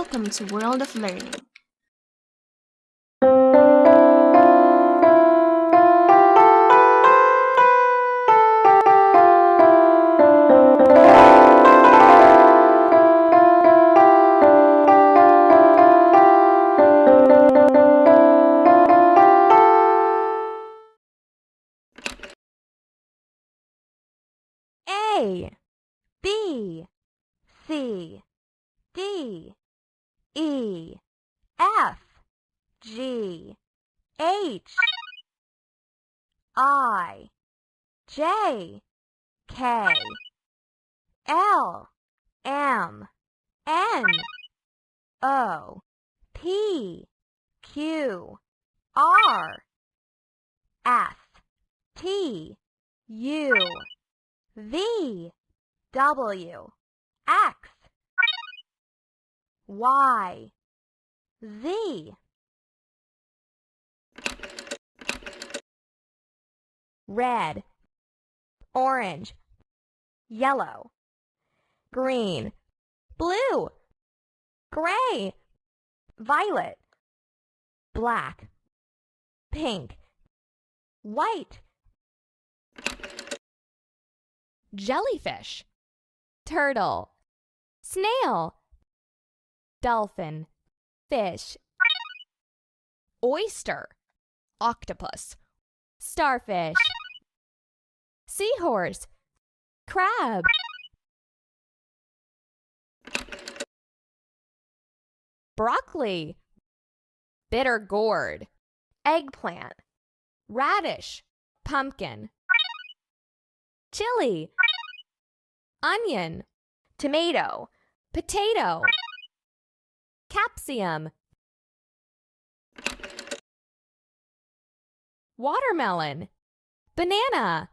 Welcome to World of Learning. A, B, C, D, E, F, G, H, I, J, K, L, M, N, O, P, Q, R, S, T, U, V, W, X, Y, Z. Red, orange, yellow, green, blue, gray, violet, black, pink, white. Jellyfish, turtle, snail, dolphin, fish, oyster, octopus, starfish, seahorse, crab. Broccoli, bitter gourd, eggplant, radish, pumpkin, chili, onion, tomato, potato, capsicum, watermelon, banana,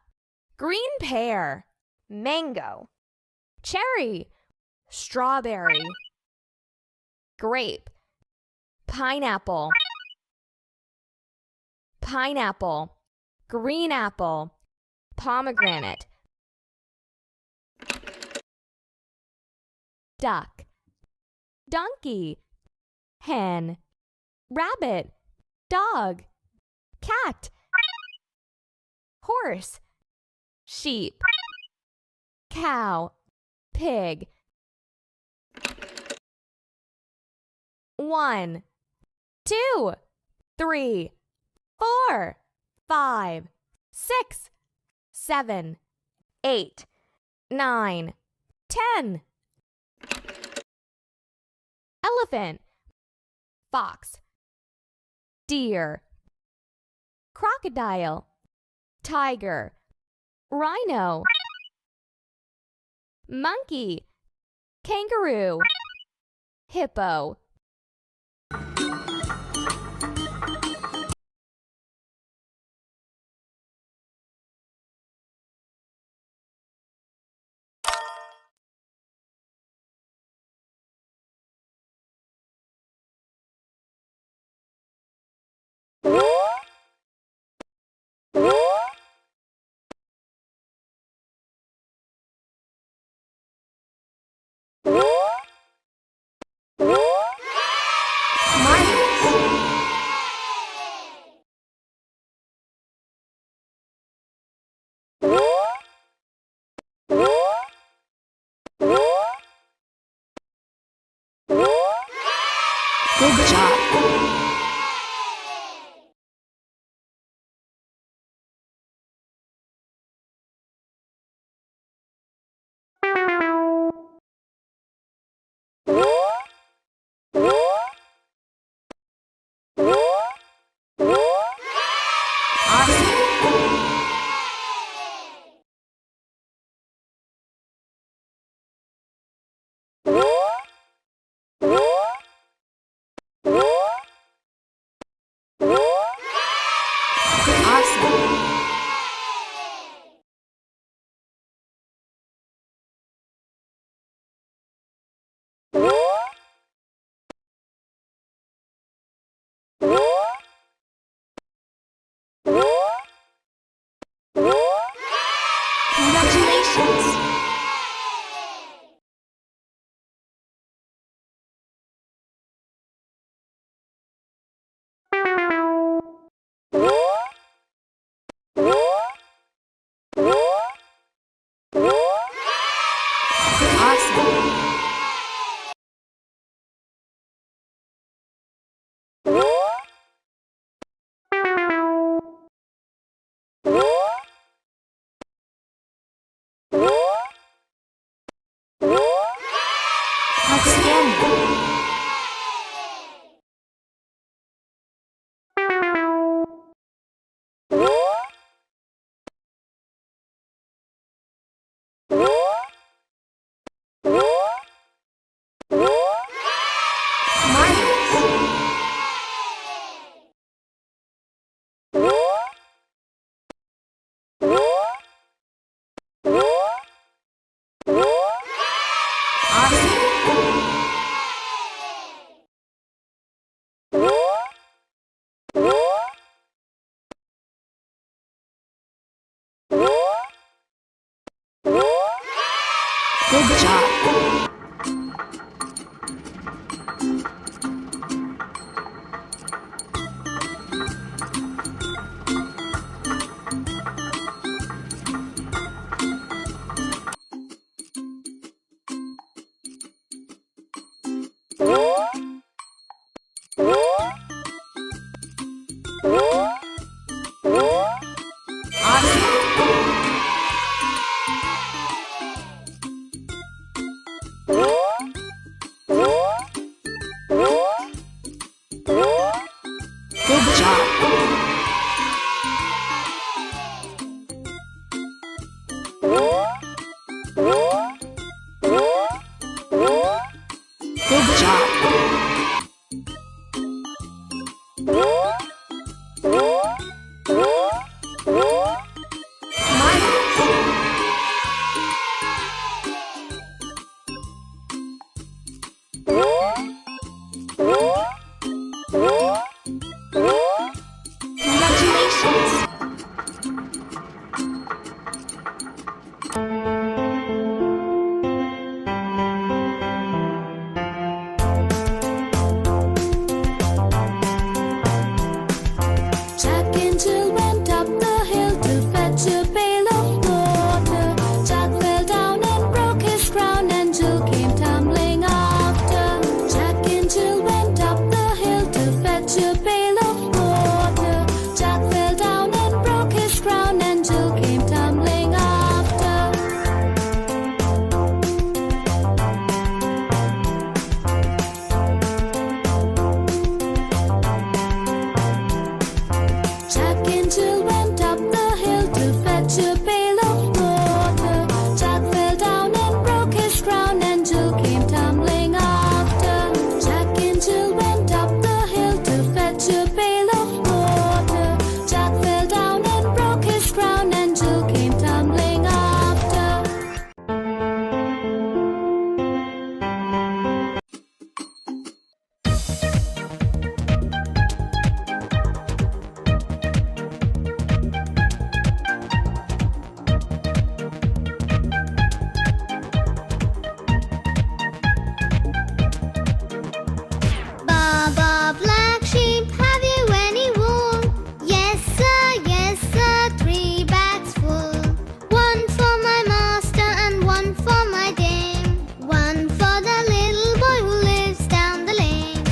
green pear, mango, cherry, strawberry, grape, pineapple, green apple, pomegranate, duck, donkey, hen, rabbit, dog, cat, horse, sheep, cow, pig. 1, 2, 3, 4, 5, 6, 7, 8, 9, 10. Elephant, fox, deer, crocodile, tiger, rhino, monkey, kangaroo, hippo. Good job. Awesome. Good job. Good job. Good job. Congratulations. Jack and Jill went up the hill to fetch a pail of water. Jack fell down and broke his crown, and Jill came tumbling after. Jack and Jill went up the hill to fetch a pail of water. Jack fell down and broke his crown, and Jill came tumbling after. Jack and Jill went up the hill to fetch a pail of water. Jack fell down and broke his crown, and Jill came tumbling after. Jack and Jill went up the hill to fetch a pail of water. Jack fell down and broke his crown, and Jill came tumbling after. Baba, black sheep, have you any wool? Yes sir, 3 bags full. 1 for my master and 1 for my dame. 1 for the little boy who lives down the lane.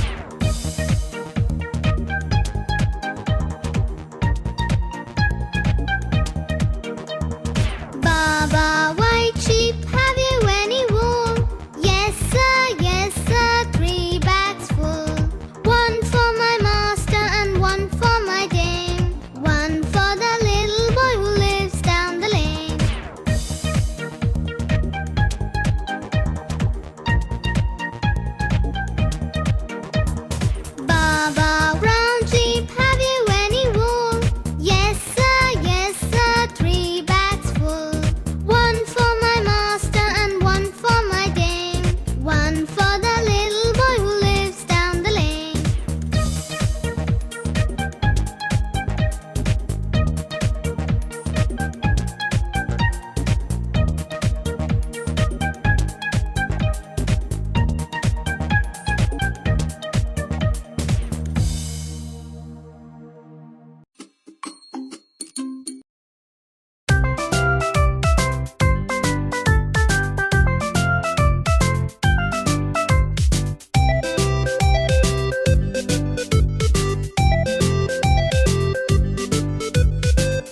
Baba, white sheep, have you any wool? Yes sir, 3 bags full. 1 for my master and 1 for my dame. 1 for the little boy who lives down the lane. Baba, brown sheep, have you any wool? Yes sir, 3 bags full. 1 for my master and 1 for my dame. 1 for the little boy who lives down the lane.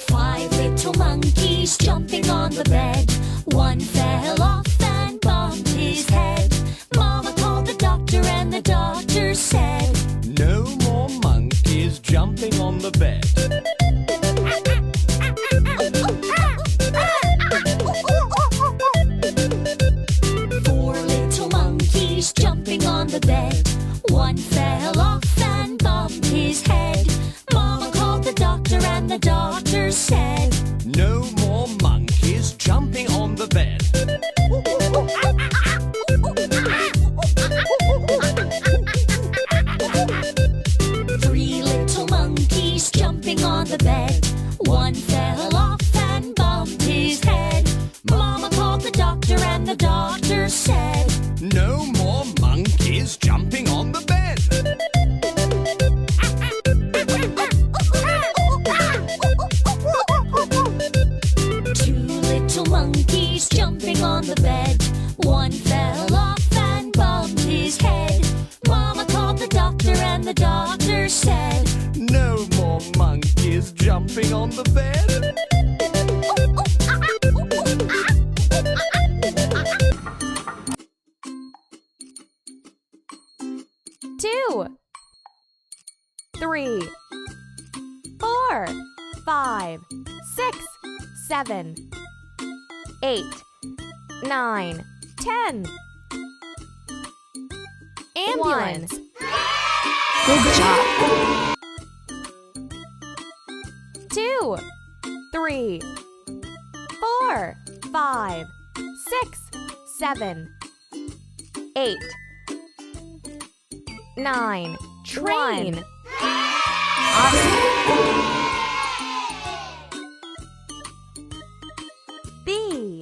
Five little monkeys jumping on the bed. One fell off and bumped his head. Mama called the doctor, and the doctor said, No more monkeys jumping on the bed. Four little monkeys jumping on the bed. One fell off and bumped his head. Mama called the doctor, and the doctor said, No more monkeys jumping on the bed. Three little monkeys jumping on the bed. 2, 3, 4, 5, 6, 7, 8, 9, 10. Ambulance. Good job. 2, 3, 4, 5, 6, 7, 8, 9. Train. Awesome. B.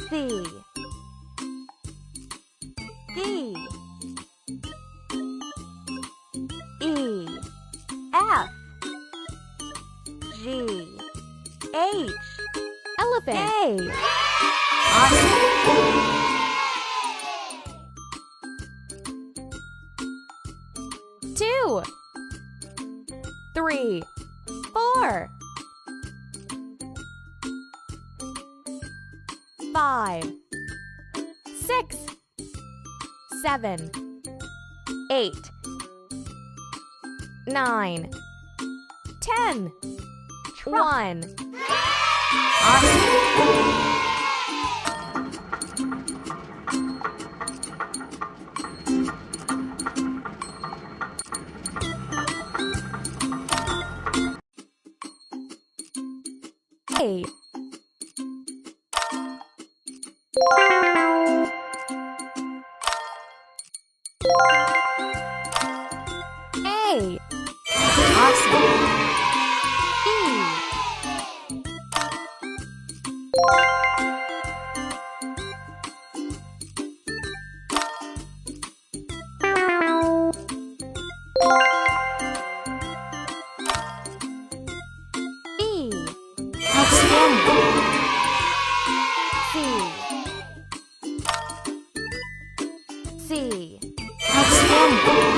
C. D. E. F. G. H. Elephant. A. Awesome. 2, 3, 4, 5, 6, 7, 8, 9, 10. 1. Awesome. A. A. Awesome. E. Outstanding. C. Outstanding.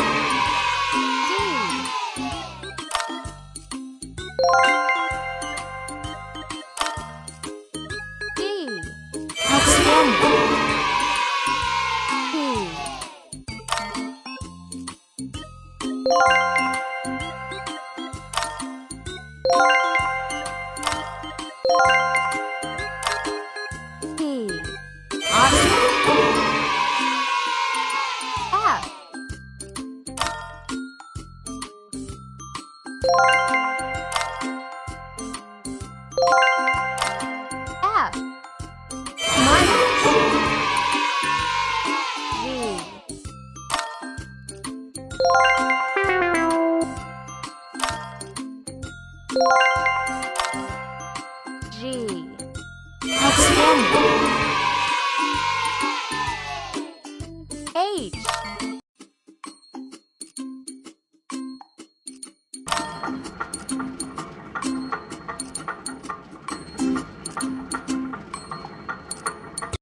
D. Outstanding. E. E. Awesome. F. F. Marvelous. G. G. Outstanding. H.